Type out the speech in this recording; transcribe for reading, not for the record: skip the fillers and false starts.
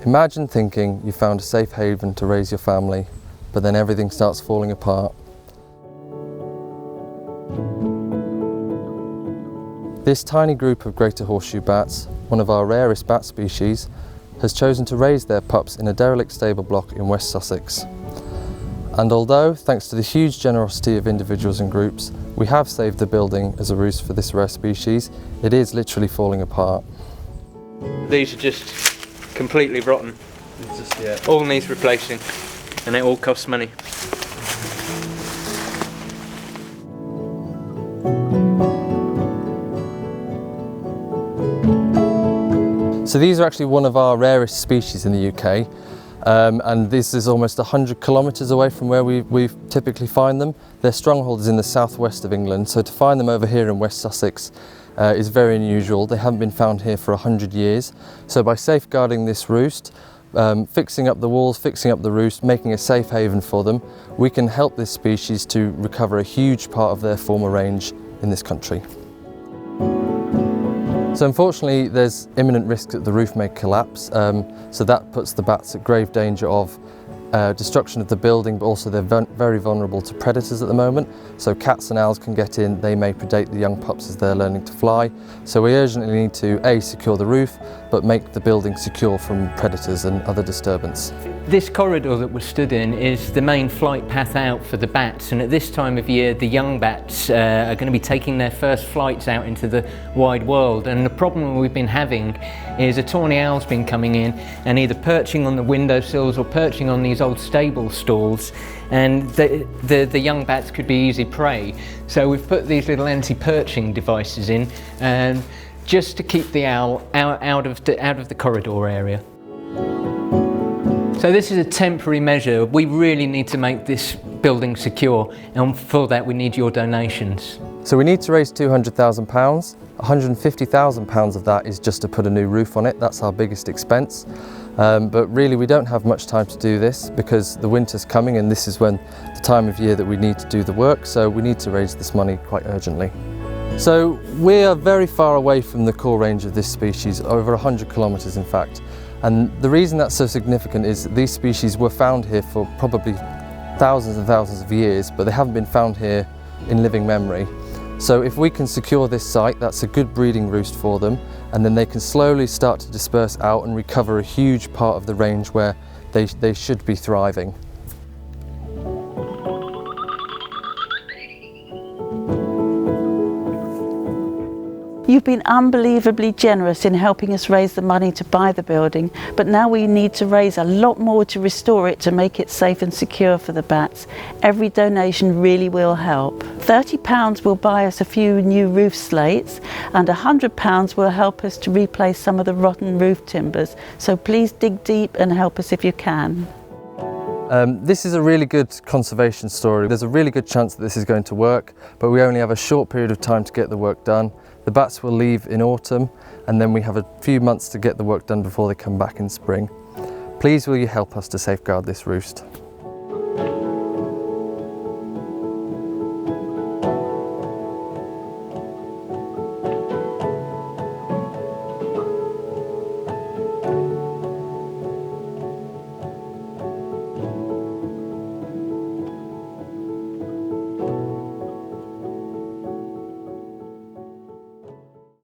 Imagine thinking you found a safe haven to raise your family, but then everything starts falling apart. This tiny group of greater horseshoe bats, one of our rarest bat species, has chosen to raise their pups in a derelict stable block in West Sussex. And although, thanks to the huge generosity of individuals and groups, we have saved the building as a roost for this rare species, it is literally falling apart. These are just completely rotten. All needs replacing, and it all costs money. So these are actually one of our rarest species in the UK. And this is almost 100 kilometres away from where we typically find them. Their stronghold is in the southwest of England, so to find them over here in West Sussex is very unusual. They haven't been found here for 100 years. So by safeguarding this roost, fixing up the walls, fixing up the roost, making a safe haven for them, we can help this species to recover a huge part of their former range in this country. So unfortunately there's imminent risk that the roof may collapse, so that puts the bats at grave danger of destruction of the building, but also they're very vulnerable to predators at the moment. So cats and owls can get in, they may predate the young pups as they're learning to fly. So we urgently need to A, secure the roof, but make the building secure from predators and other disturbance. This corridor that we're stood in is the main flight path out for the bats, and at this time of year the young bats are going to be taking their first flights out into the wide world. And the problem we've been having is a tawny owl's been coming in and either perching on the windowsills or perching on these old stable stalls, and the young bats could be easy prey. So we've put these little anti-perching devices in, and just to keep the owl out of the corridor area. So this is a temporary measure. We really need to make this building secure, and for that we need your donations. So we need to raise £200,000. £150,000 of that is just to put a new roof on it. That's our biggest expense. But really we don't have much time to do this because the winter's coming and this is when the time of year that we need to do the work, so we need to raise this money quite urgently. So we are very far away from the core range of this species, over 100 kilometres in fact. And the reason that's so significant is that these species were found here for probably thousands and thousands of years, but they haven't been found here in living memory. So if we can secure this site, that's a good breeding roost for them, and then they can slowly start to disperse out and recover a huge part of the range where they should be thriving. You've been unbelievably generous in helping us raise the money to buy the building, but now we need to raise a lot more to restore it to make it safe and secure for the bats. Every donation really will help. £30 will buy us a few new roof slates, and £100 will help us to replace some of the rotten roof timbers. So please dig deep and help us if you can. This is a really good conservation story. There's a really good chance that this is going to work, but we only have a short period of time to get the work done. The bats will leave in autumn, and then we have a few months to get the work done before they come back in spring. Please will you help us to safeguard this roost?